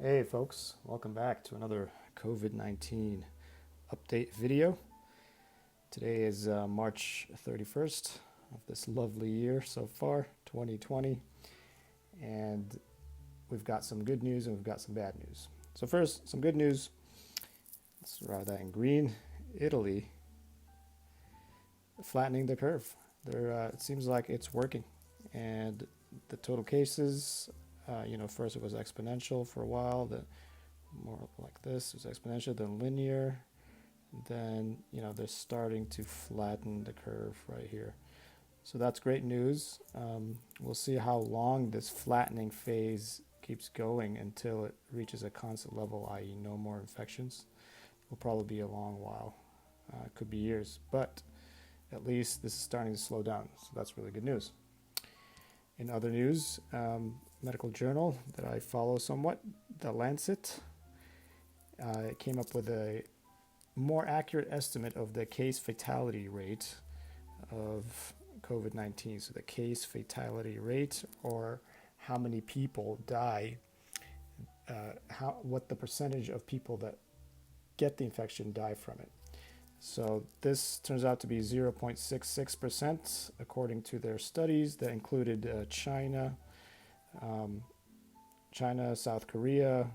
Hey folks, welcome back to another COVID-19 update video. Today is March 31st of this lovely year so far, 2020, and we've got some good news and we've got some bad news. So first, some good news. Let's write that in green. Italy flattening the curve. It seems like it's working, and the total cases, first it was exponential for a while, then more like this, it was exponential, then linear, then, they're starting to flatten the curve right here. So that's great news. We'll see how long this flattening phase keeps going until it reaches a constant level, i.e. no more infections. Will probably be a long while. It could be years, but at least this is starting to slow down, so that's really good news. In other news, medical journal that I follow somewhat, The Lancet, came up with a more accurate estimate of the case fatality rate of COVID-19. So the case fatality rate, or how many people die, what the percentage of people that get the infection die from it. So this turns out to be 0.66% according to their studies that included China, South Korea,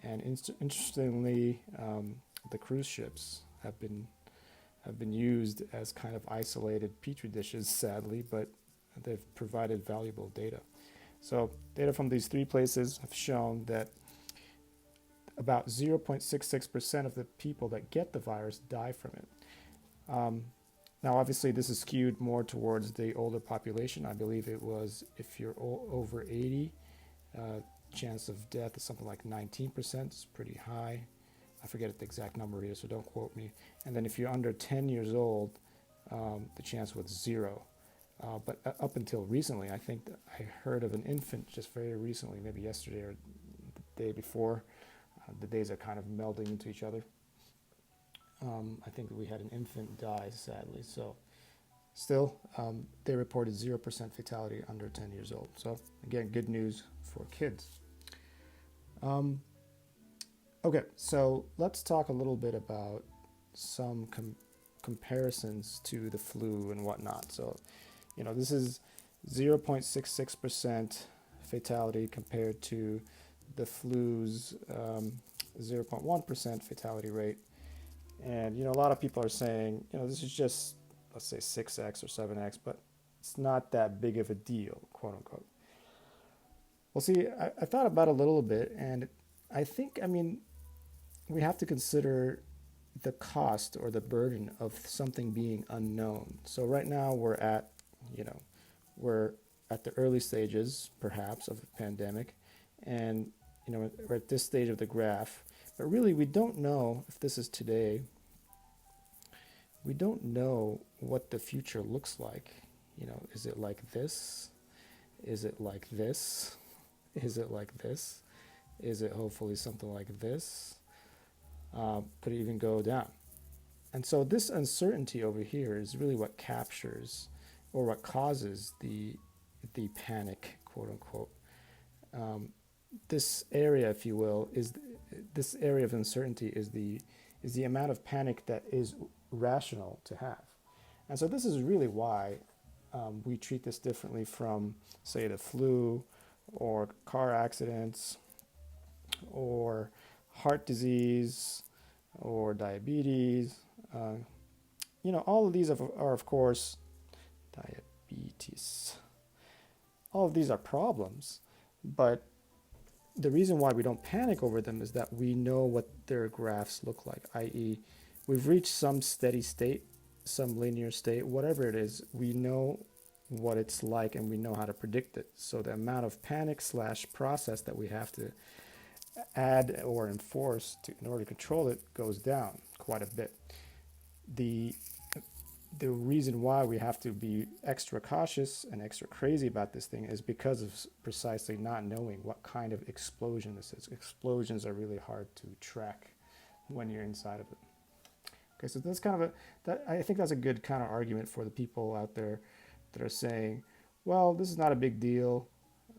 and interestingly, the cruise ships have been used as kind of isolated petri dishes, sadly, but they've provided valuable data. So data from these three places have shown that about 0.66% of the people that get the virus die from it. Now, obviously, this is skewed more towards the older population. I believe it was, if you're over 80, chance of death is something like 19%. It's pretty high. I forget the exact number here, so don't quote me. And then if you're under 10 years old, the chance was 0. But up until recently, I think that I heard of an infant just very recently, maybe yesterday or the day before. The days are kind of melding into each other. I think that we had an infant die, sadly. So still, they reported 0% fatality under 10 years old. So again, good news for kids. Okay, so let's talk a little bit about some comparisons to the flu and whatnot. So, this is 0.66% fatality compared to the flu's 0.1% fatality rate. And, a lot of people are saying, this is just, let's say 6x or 7x, but it's not that big of a deal, quote unquote. Well, see, I thought about it a little bit, and I think, we have to consider the cost or the burden of something being unknown. So right now we're at the early stages, perhaps, of the pandemic, and we're at this stage of the graph, but really we don't know if this is today. We don't know what the future looks like. Is it like this? Is it like this? Is it like this? Is it hopefully something like this? Could it even go down? And so this uncertainty over here is really what captures, or what causes the panic, quote unquote. This area, if you will, this area of uncertainty is the amount of panic that is rational to have. And so this is really why we treat this differently from, say, the flu or car accidents or heart disease or diabetes. All of these are, of course, diabetes. All of these are problems, but the reason why we don't panic over them is that we know what their graphs look like, i.e. we've reached some steady state, some linear state, whatever it is, we know what it's like and we know how to predict it. So the amount of panic / process that we have to add or enforce in order to control it goes down quite a bit. The reason why we have to be extra cautious and extra crazy about this thing is because of precisely not knowing what kind of explosion this is. Explosions are really hard to track when you're inside of it. Okay, so that's kind of I think that's a good kind of argument for the people out there that are saying, well, this is not a big deal,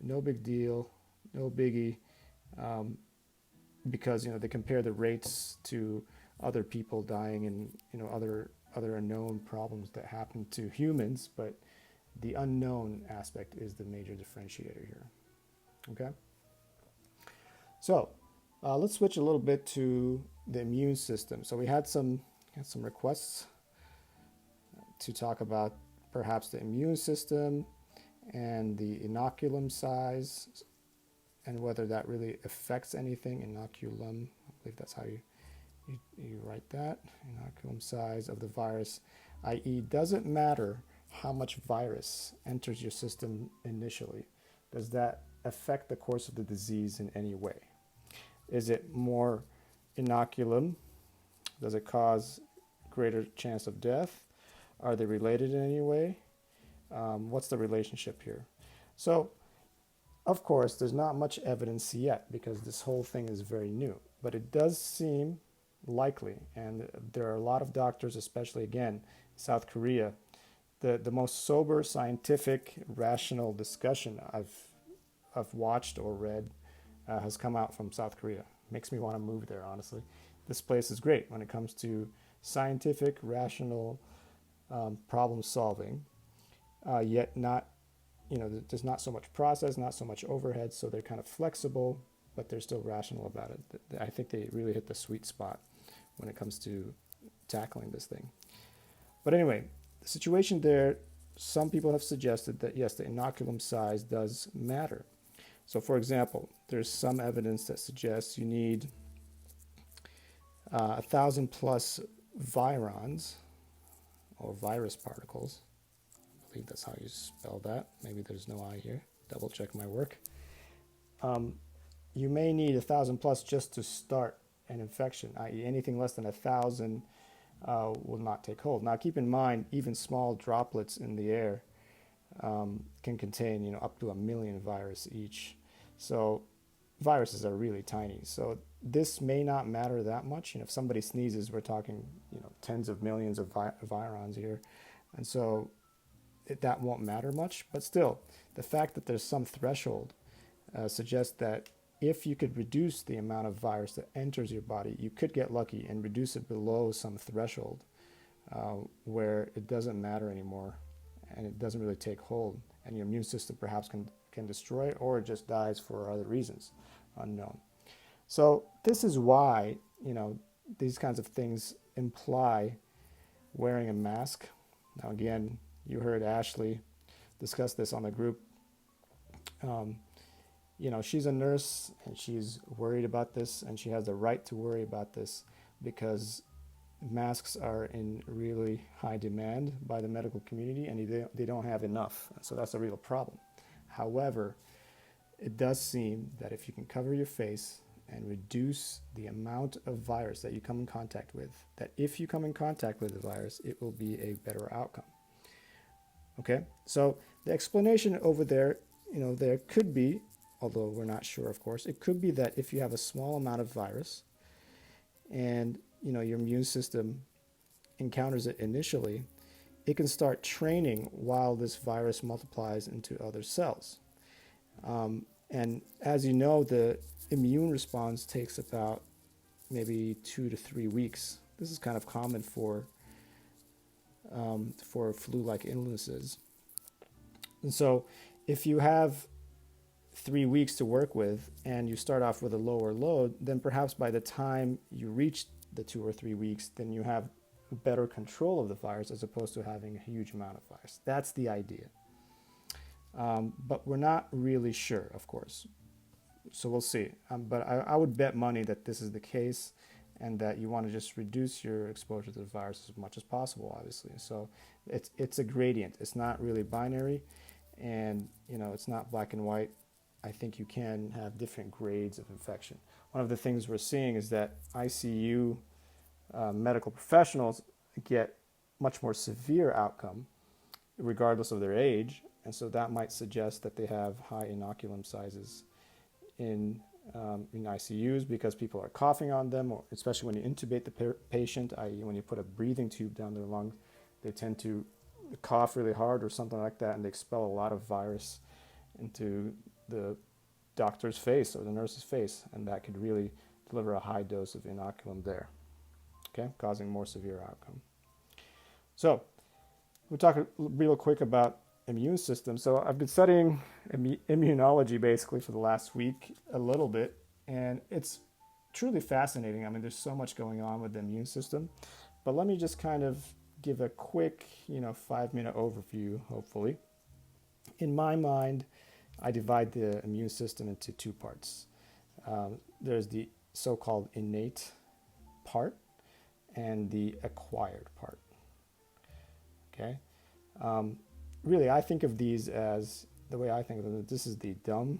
no big deal, no biggie. because they compare the rates to other people dying and other unknown problems that happen to humans, but the unknown aspect is the major differentiator here. Okay, so let's switch a little bit to the immune system. So we had some requests to talk about perhaps the immune system and the inoculum size and whether that really affects anything. Inoculum, I believe that's how you write that. Inoculum size of the virus, i.e., does it matter how much virus enters your system initially? Does that affect the course of the disease in any way? Is it more inoculum? Does it cause greater chance of death? Are they related in any way? What's the relationship here? So, of course, there's not much evidence yet because this whole thing is very new, but it does seem likely, and there are a lot of doctors, especially again, South Korea. The most sober, scientific, rational discussion I've watched or read has come out from South Korea. Makes me want to move there, honestly. This place is great when it comes to scientific, rational problem solving, yet not, there's not so much process, not so much overhead, so they're kind of flexible, but they're still rational about it. I think they really hit the sweet spot when it comes to tackling this thing. But anyway, the situation there, some people have suggested that yes, the inoculum size does matter. So for example, there's some evidence that suggests you need 1,000 plus virons or virus particles. I believe that's how you spell that. Maybe there's no I here. Double check my work. You may need 1,000 plus just to start an infection, i.e. anything less than 1,000 will not take hold. Now keep in mind, even small droplets in the air can contain up to 1 million virus each. So viruses are really tiny. So this may not matter that much. If somebody sneezes, we're talking tens of millions of virons here, and so that won't matter much. But still, the fact that there's some threshold suggests that if you could reduce the amount of virus that enters your body, you could get lucky and reduce it below some threshold where it doesn't matter anymore and it doesn't really take hold, and your immune system perhaps can destroy it, or it just dies for other reasons unknown. So this is why these kinds of things imply wearing a mask. Now again, you heard Ashley discuss this on the group. She's a nurse and she's worried about this, and she has the right to worry about this because masks are in really high demand by the medical community and they don't have enough. So that's a real problem. However, it does seem that if you can cover your face and reduce the amount of virus that you come in contact with, that if you come in contact with the virus, it will be a better outcome. Okay, so the explanation over there, there could be, although we're not sure, of course, it could be that if you have a small amount of virus and your immune system encounters it initially, it can start training while this virus multiplies into other cells. And as you know, the immune response takes about maybe 2 to 3 weeks. This is kind of common for flu-like illnesses. And so if you have 3 weeks to work with and you start off with a lower load, then perhaps by the time you reach the 2 or 3 weeks, then you have better control of the virus as opposed to having a huge amount of virus. That's the idea. But we're not really sure, of course. So we'll see. But I would bet money that this is the case and that you want to just reduce your exposure to the virus as much as possible, obviously. So it's a gradient. It's not really binary, and it's not black and white. I think you can have different grades of infection. One of the things we're seeing is that ICU medical professionals get much more severe outcome regardless of their age, and so that might suggest that they have high inoculum sizes in ICUs because people are coughing on them, or especially when you intubate the patient, i.e. when you put a breathing tube down their lung, they tend to cough really hard or something like that, and they expel a lot of virus into the doctor's face or the nurse's face, and that could really deliver a high dose of inoculum there, okay, causing more severe outcome. So we'll talk real quick about immune system. So I've been studying immunology basically for the last week a little bit, and it's truly fascinating. I mean, there's so much going on with the immune system, but let me just kind of give a quick, 5-minute overview, hopefully. In my mind, I divide the immune system into two parts. There's the so-called innate part and the acquired part. Okay. Really, I think of these as, the way I think of them, this is the dumb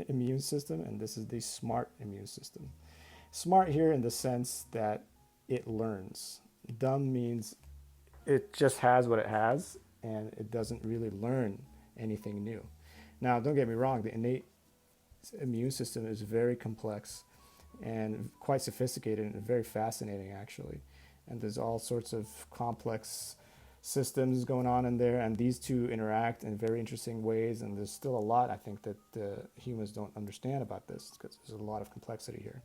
immune system and this is the smart immune system. Smart here in the sense that it learns. Dumb means it just has what it has and it doesn't really learn anything new. Now, don't get me wrong, the innate immune system is very complex and quite sophisticated and very fascinating, actually. And there's all sorts of complex systems going on in there, and these two interact in very interesting ways. And there's still a lot, I think, that humans don't understand about this, because there's a lot of complexity here.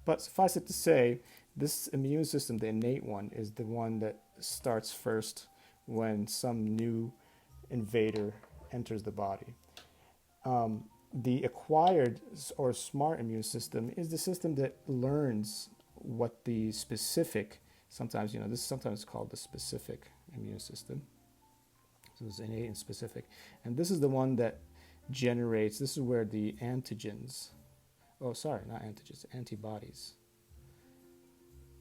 But suffice it to say, this immune system, the innate one, is the one that starts first when some new invader enters the body. The acquired or smart immune system is the system that learns what the specific, sometimes, this is sometimes called the specific immune system. So it's innate and specific. And this is the one that generates, this is where the antigens, antibodies.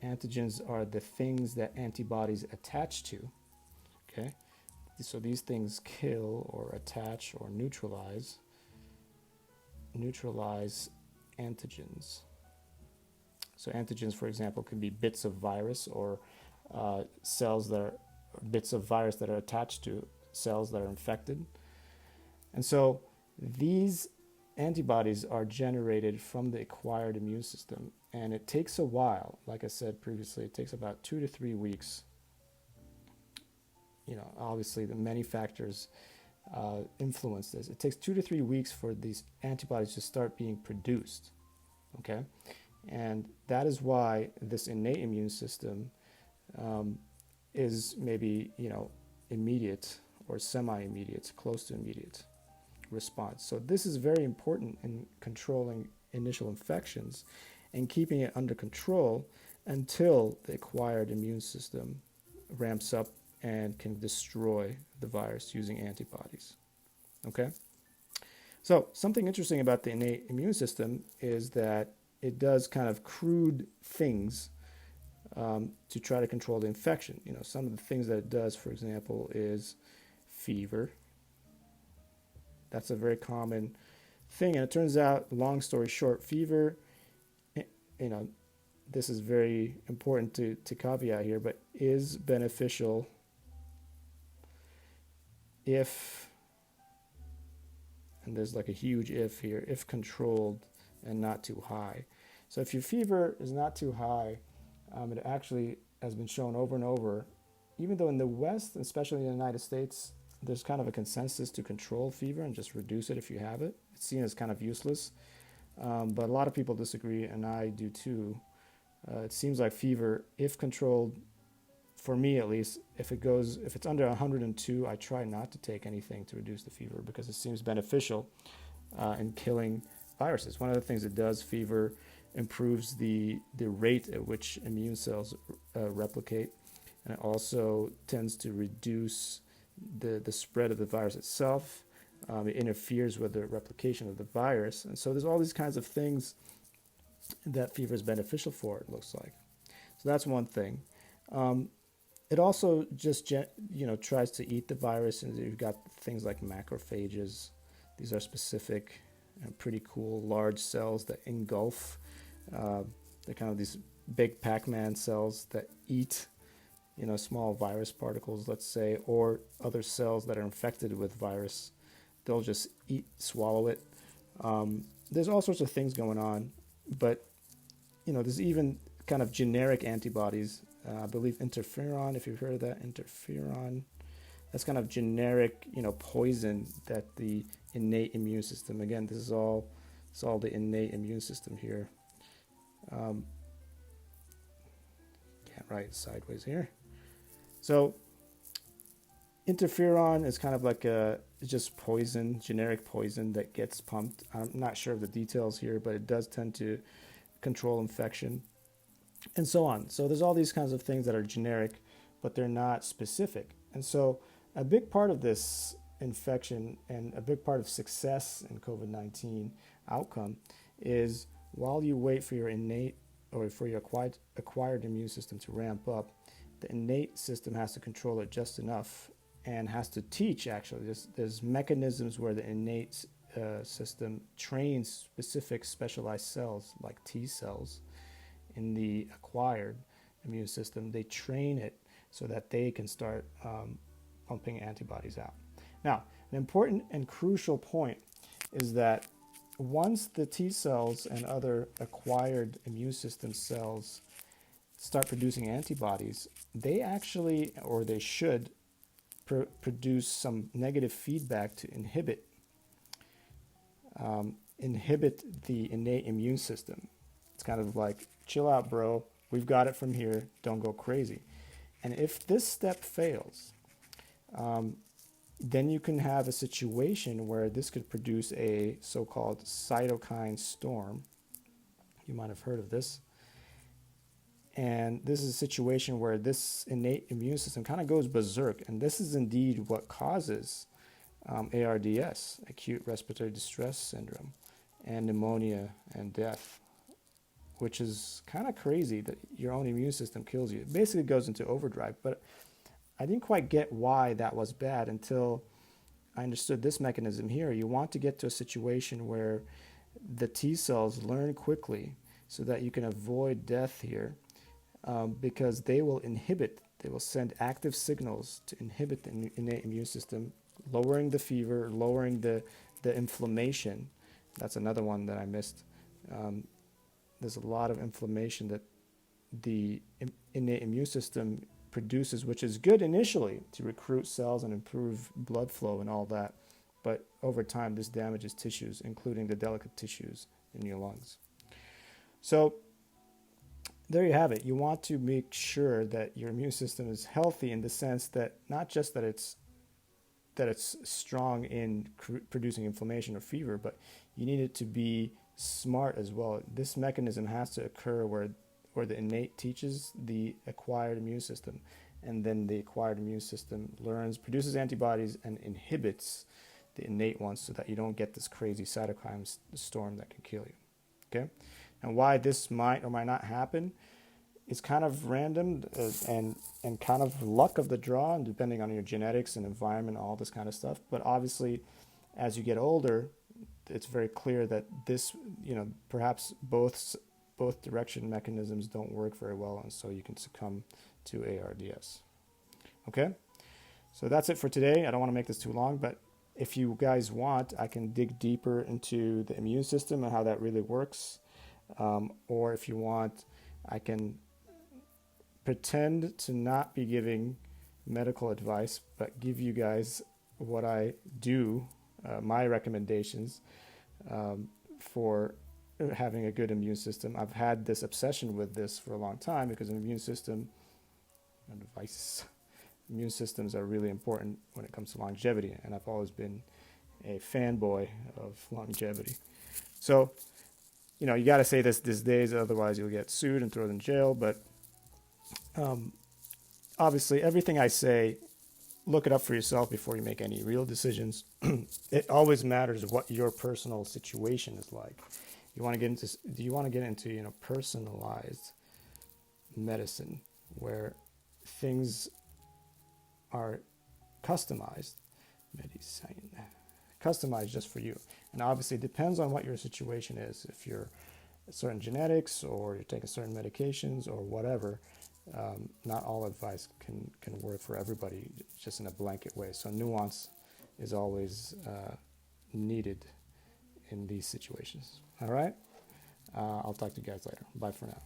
Antigens are the things that antibodies attach to, okay? So these things kill or attach or neutralize antigens. So antigens, for example, can be bits of virus or cells that are bits of virus that are attached to cells that are infected. And so these antibodies are generated from the acquired immune system, and it takes a while. Like I said previously, it takes about 2 to 3 weeks. Obviously the many factors influence this. It takes 2 to 3 weeks for these antibodies to start being produced, okay? And that is why this innate immune system is maybe, immediate or semi-immediate, close to immediate response. So this is very important in controlling initial infections and keeping it under control until the acquired immune system ramps up and can destroy the virus using antibodies. Okay? So something interesting about the innate immune system is that it does kind of crude things to try to control the infection. Some of the things that it does, for example, is fever. That's a very common thing. And it turns out, long story short, fever, this is very important to caveat here, but is beneficial if, and there's like a huge if here, if controlled and not too high. So if your fever is not too high, it actually has been shown over and over, even though in the West, especially in the United States, there's kind of a consensus to control fever and just reduce it if you have it. It's seen as kind of useless, but a lot of people disagree, and I do too. It seems like fever, if controlled, for me at least, if it's under 102, I try not to take anything to reduce the fever because it seems beneficial in killing viruses. One of the things it does, fever improves the rate at which immune cells replicate, and it also tends to reduce the spread of the virus itself. It interferes with the replication of the virus, and so there's all these kinds of things that fever is beneficial for, it looks like. So that's one thing. It also just tries to eat the virus, and you've got things like macrophages. These are specific and pretty cool large cells that engulf. They're kind of these big Pac-Man cells that eat small virus particles, let's say, or other cells that are infected with virus. They'll just swallow it. There's all sorts of things going on, but there's even kind of generic antibodies. I believe interferon, if you've heard of that, interferon, that's kind of generic, poison that the innate immune system, again, this is all the innate immune system here, Um, can't write sideways here. So interferon is kind of like it's just poison, generic poison that gets pumped. I'm not sure of the details here, but it does tend to control infection and so on. So there's all these kinds of things that are generic, but they're not specific. And so a big part of this infection and a big part of success in COVID-19 outcome is while you wait for your innate or for your acquired immune system to ramp up, the innate system has to control it just enough and has to teach, actually. There's mechanisms where the innate system trains specific specialized cells like T cells in the acquired immune system. They train it so that they can start pumping antibodies out. Now, an important and crucial point is that once the T cells and other acquired immune system cells start producing antibodies, they actually, or they should, produce some negative feedback to inhibit the innate immune system. It's kind of like, chill out, bro. We've got it from here. Don't go crazy. And if this step fails, then you can have a situation where this could produce a so-called cytokine storm. You might have heard of this. And this is a situation where this innate immune system kind of goes berserk. And this is indeed what causes ARDS, acute respiratory distress syndrome, and pneumonia and death, which is kind of crazy that your own immune system kills you. It basically goes into overdrive. But I didn't quite get why that was bad until I understood this mechanism here. You want to get to a situation where the T cells learn quickly so that you can avoid death here, because they will send active signals to inhibit the innate immune system, lowering the fever, lowering the inflammation. That's another one that I missed. There's a lot of inflammation that the innate immune system produces, which is good initially to recruit cells and improve blood flow and all that. But over time, this damages tissues, including the delicate tissues in your lungs. So there you have it. You want to make sure that your immune system is healthy in the sense that not just that it's strong in producing inflammation or fever, but you need it to be smart as well. This mechanism has to occur where the innate teaches the acquired immune system, and then the acquired immune system learns, produces antibodies, and inhibits the innate ones so that you don't get this crazy cytokine storm that can kill you. Okay? And why this might or might not happen is kind of random and kind of luck of the draw, and depending on your genetics and environment, all this kind of stuff. But obviously, as you get older, it's very clear that this, perhaps both direction mechanisms don't work very well, and so you can succumb to ARDS. Okay? So that's it for today. I don't want to make this too long, but if you guys want, I can dig deeper into the immune system and how that really works. Or if you want, I can pretend to not be giving medical advice, but give you guys what I do, my recommendations for having a good immune system. I've had this obsession with this for a long time because an immune system and devices, immune systems are really important when it comes to longevity, and I've always been a fanboy of longevity. So, you got to say this these days, otherwise you'll get sued and thrown in jail. But obviously, everything I say, look it up for yourself before you make any real decisions. It always matters what your personal situation is like. Do you want to get into personalized medicine where things are customized just for you? And obviously it depends on what your situation is. If you're certain genetics or you're taking certain medications or whatever, not all advice can work for everybody just in a blanket way. So nuance is always needed in these situations. All right? I'll talk to you guys later. Bye for now.